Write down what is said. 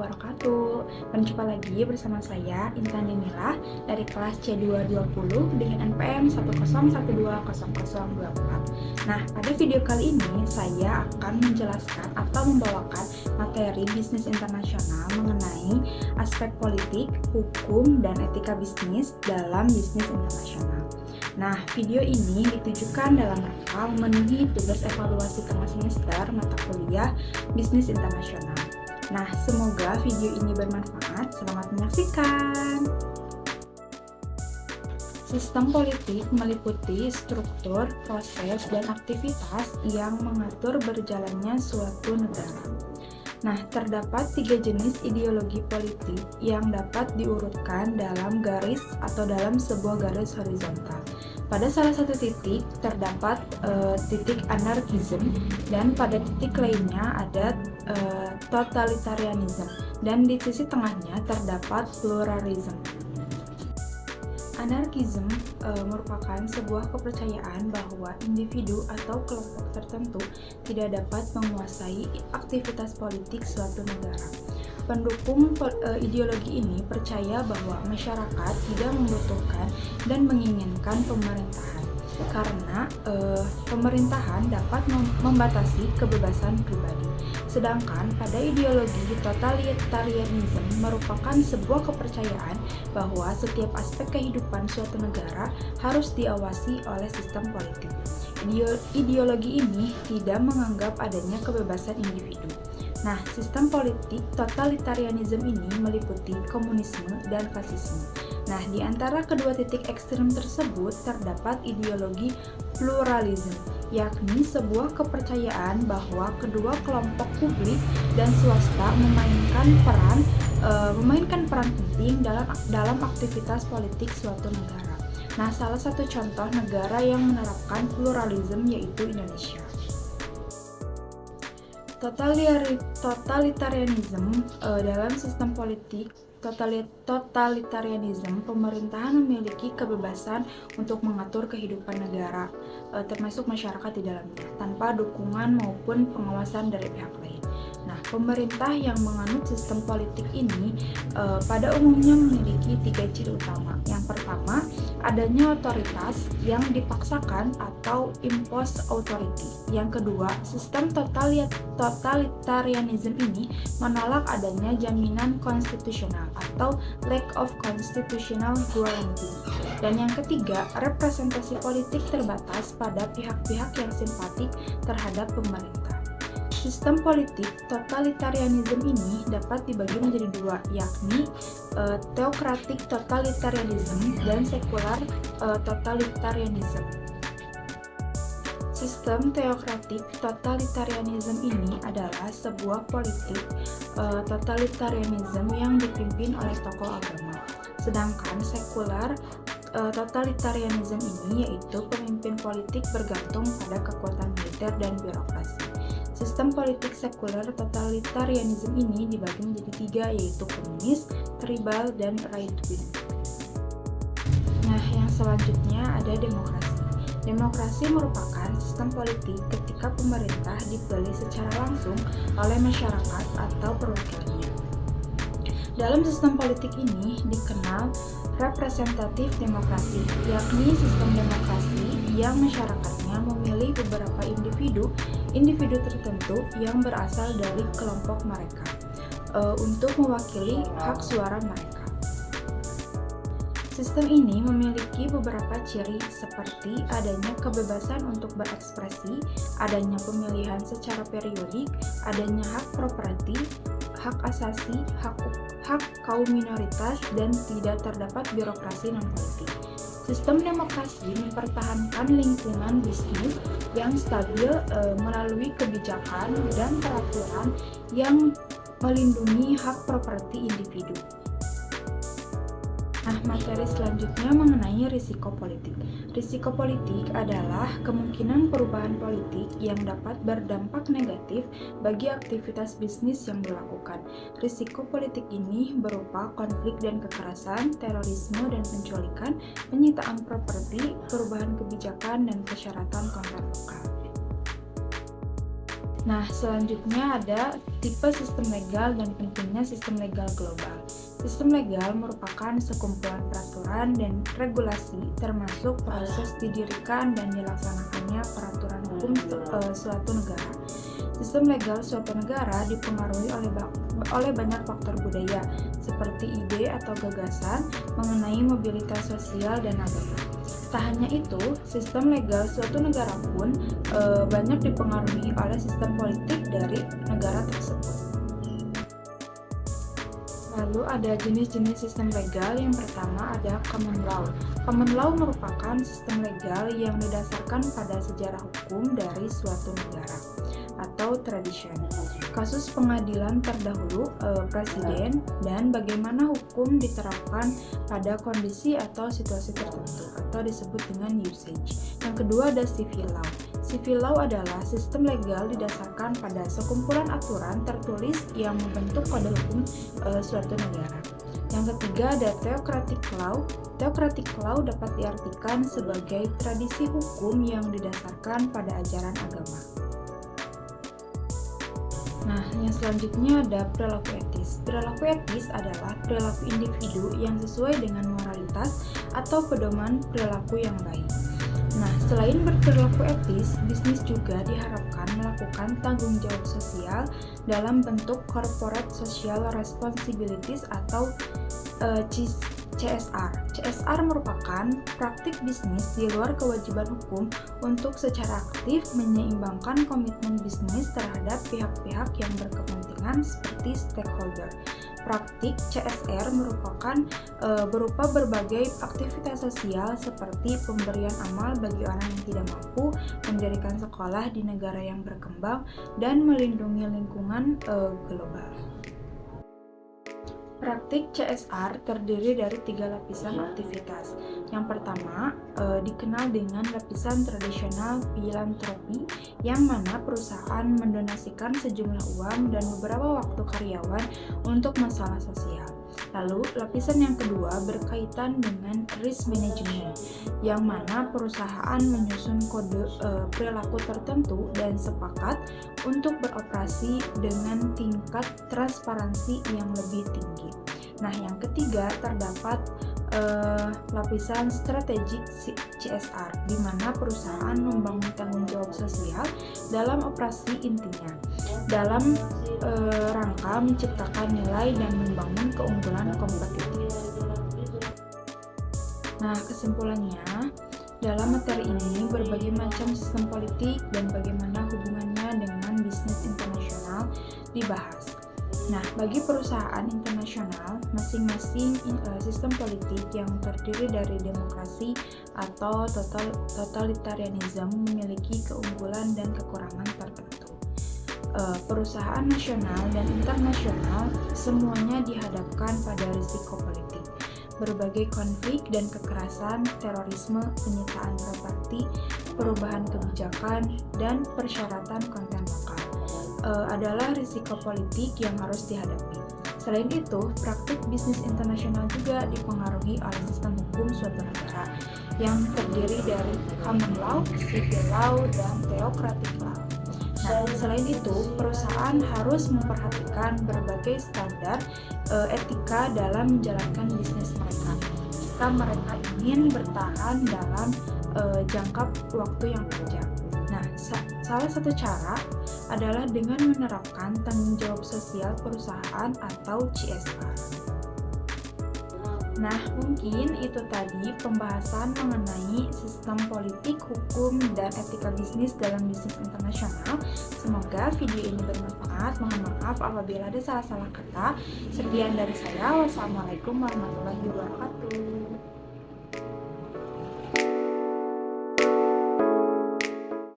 wabarakatuh. Berjumpa lagi bersama saya Intan Dinilah dari kelas C220 dengan NPM 101200024. Nah, pada video kali ini saya akan menjelaskan atau membawakan materi bisnis internasional mengenai aspek politik, hukum, dan etika bisnis dalam bisnis internasional. Nah, video ini ditujukan dalam rangka memenuhi tugas evaluasi tengah semester mata kuliah Bisnis Internasional. Nah, semoga video ini bermanfaat. Selamat menyaksikan. Sistem politik meliputi struktur, proses, dan aktivitas yang mengatur berjalannya suatu negara. Nah, terdapat 3 jenis ideologi politik yang dapat diurutkan dalam garis atau dalam sebuah garis horizontal. Pada salah satu titik terdapat titik anarkisme dan pada titik lainnya ada totalitarianisme dan di sisi tengahnya terdapat pluralisme. Anarkisme merupakan sebuah kepercayaan bahwa individu atau kelompok tertentu tidak dapat menguasai aktivitas politik suatu negara. Pendukung ideologi ini percaya bahwa masyarakat tidak membutuhkan dan menginginkan pemerintahan karena pemerintahan dapat membatasi kebebasan pribadi. Sedangkan pada ideologi totalitarianisme merupakan sebuah kepercayaan bahwa setiap aspek kehidupan suatu negara harus diawasi oleh sistem politik. Ideologi ini tidak menganggap adanya kebebasan individu. Nah, sistem politik totalitarianisme ini meliputi komunisme dan fasisme. Nah, di antara kedua titik ekstrem tersebut terdapat ideologi pluralisme, yakni sebuah kepercayaan bahwa kedua kelompok publik dan swasta memainkan peran penting dalam aktivitas politik suatu negara. Nah, salah satu contoh negara yang menerapkan pluralisme yaitu Indonesia. Totalitarianisme dalam sistem politik totalitarianisme, pemerintahan memiliki kebebasan untuk mengatur kehidupan negara, termasuk masyarakat di dalamnya, tanpa dukungan maupun pengawasan dari pihak lain. Nah, pemerintah yang menganut sistem politik ini pada umumnya memiliki 3 ciri utama. Yang pertama, adanya otoritas yang dipaksakan atau imposed authority. Yang kedua, sistem totalitarianisme ini menolak adanya jaminan konstitusional atau lack of constitutional guarantee. Dan yang ketiga, representasi politik terbatas pada pihak-pihak yang simpatik terhadap pemerintah. Sistem politik totalitarianisme ini dapat dibagi menjadi 2, yakni teokratik totalitarianisme dan sekular totalitarianisme. Sistem teokratik totalitarianisme ini adalah sebuah politik totalitarianisme yang dipimpin oleh tokoh agama. Sedangkan sekular totalitarianisme ini yaitu pemimpin politik bergantung pada kekuatan militer dan birokrasi. Sistem politik sekuler totalitarianisme ini dibagi menjadi 3, yaitu komunis, tribal, dan right wing. Nah, yang selanjutnya ada demokrasi. Demokrasi merupakan sistem politik ketika pemerintah dipilih secara langsung oleh masyarakat atau perwakilannya. Dalam sistem politik ini dikenal representatif demokrasi, yakni sistem demokrasi yang masyarakatnya memilih beberapa individu tertentu yang berasal dari kelompok mereka untuk mewakili hak suara mereka. Sistem ini memiliki beberapa ciri seperti adanya kebebasan untuk berekspresi, adanya pemilihan secara periodik, adanya hak properti, hak asasi, hak kaum minoritas, dan tidak terdapat birokrasi non-politik. Sistem demokrasi mempertahankan lingkungan bisnis yang stabil melalui kebijakan dan peraturan yang melindungi hak properti individu. Nah, materi selanjutnya mengenai risiko politik. Risiko politik adalah kemungkinan perubahan politik yang dapat berdampak negatif bagi aktivitas bisnis yang dilakukan. Risiko politik ini berupa konflik dan kekerasan, terorisme dan penculikan, penyitaan properti, perubahan kebijakan, dan persyaratan konten lokal. Nah, selanjutnya ada tipe sistem legal dan pentingnya sistem legal global. Sistem legal merupakan sekumpulan peraturan dan regulasi termasuk proses didirikan dan dilaksanakannya peraturan hukum suatu negara. Sistem legal suatu negara dipengaruhi oleh banyak faktor budaya, seperti ide atau gagasan mengenai mobilitas sosial dan agama. Tak hanya itu, sistem legal suatu negara pun banyak dipengaruhi oleh sistem politik dari negara tersebut. Lalu ada jenis-jenis sistem legal. Yang pertama ada common law. Common law merupakan sistem legal yang didasarkan pada sejarah hukum dari suatu negara atau tradition, kasus pengadilan terdahulu, presiden, dan bagaimana hukum diterapkan pada kondisi atau situasi tertentu atau disebut dengan usage. Yang kedua ada civil law. Civil law adalah sistem legal didasarkan pada sekumpulan aturan tertulis yang membentuk kode hukum suatu negara. Yang ketiga ada theocratic law. Theocratic law dapat diartikan sebagai tradisi hukum yang didasarkan pada ajaran agama. Nah, yang selanjutnya ada perilaku etis. Perilaku etis adalah perilaku individu yang sesuai dengan moralitas atau pedoman perilaku yang baik. Nah, selain berperilaku etis, bisnis juga diharapkan melakukan tanggung jawab sosial dalam bentuk corporate social responsibilities atau CSR. CSR merupakan praktik bisnis di luar kewajiban hukum untuk secara aktif menyeimbangkan komitmen bisnis terhadap pihak-pihak yang berkepentingan seperti stakeholder. Praktik CSR berupa berbagai aktivitas sosial seperti pemberian amal bagi orang yang tidak mampu, mendirikan sekolah di negara yang berkembang, dan melindungi lingkungan global. Praktik CSR terdiri dari 3 lapisan aktivitas. Yang pertama, dikenal dengan lapisan tradisional filantropi, yang mana perusahaan mendonasikan sejumlah uang dan beberapa waktu karyawan untuk masalah sosial. Lalu, lapisan yang kedua berkaitan dengan risk management, yang mana perusahaan menyusun kode perilaku tertentu dan sepakat untuk beroperasi dengan tingkat transparansi yang lebih tinggi. Nah, yang ketiga terdapat lapisan strategik CSR, di mana perusahaan membangun tanggung jawab sosial dalam operasi intinya, dalam rangka menciptakan nilai dan membangun keunggulan kompetitif. Nah, kesimpulannya, dalam materi ini berbagai macam sistem politik dan bagaimana hubungannya dengan bisnis internasional dibahas. Nah, bagi perusahaan internasional, masing-masing sistem politik yang terdiri dari demokrasi atau totalitarianisme memiliki keunggulan dan kekurangan tertentu. Perusahaan nasional dan internasional semuanya dihadapkan pada risiko politik. Berbagai konflik dan kekerasan, terorisme, penyitaan properti, perubahan kebijakan, dan persyaratan konten lokal adalah risiko politik yang harus dihadapi. Selain itu, praktik bisnis internasional juga dipengaruhi oleh sistem hukum suatu negara yang terdiri dari common law, civil law, dan theocratic law. Nah, selain itu, perusahaan harus memperhatikan berbagai standar etika dalam menjalankan bisnis mereka jika mereka ingin bertahan dalam jangka waktu yang panjang. Nah, salah satu cara adalah dengan menerapkan tanggung jawab sosial perusahaan atau CSR. Nah, mungkin itu tadi pembahasan mengenai sistem politik, hukum, dan etika bisnis dalam bisnis internasional. Semoga video ini bermanfaat. Mohon maaf apabila ada salah-salah kata. Sekian dari saya. Wassalamualaikum warahmatullahi wabarakatuh.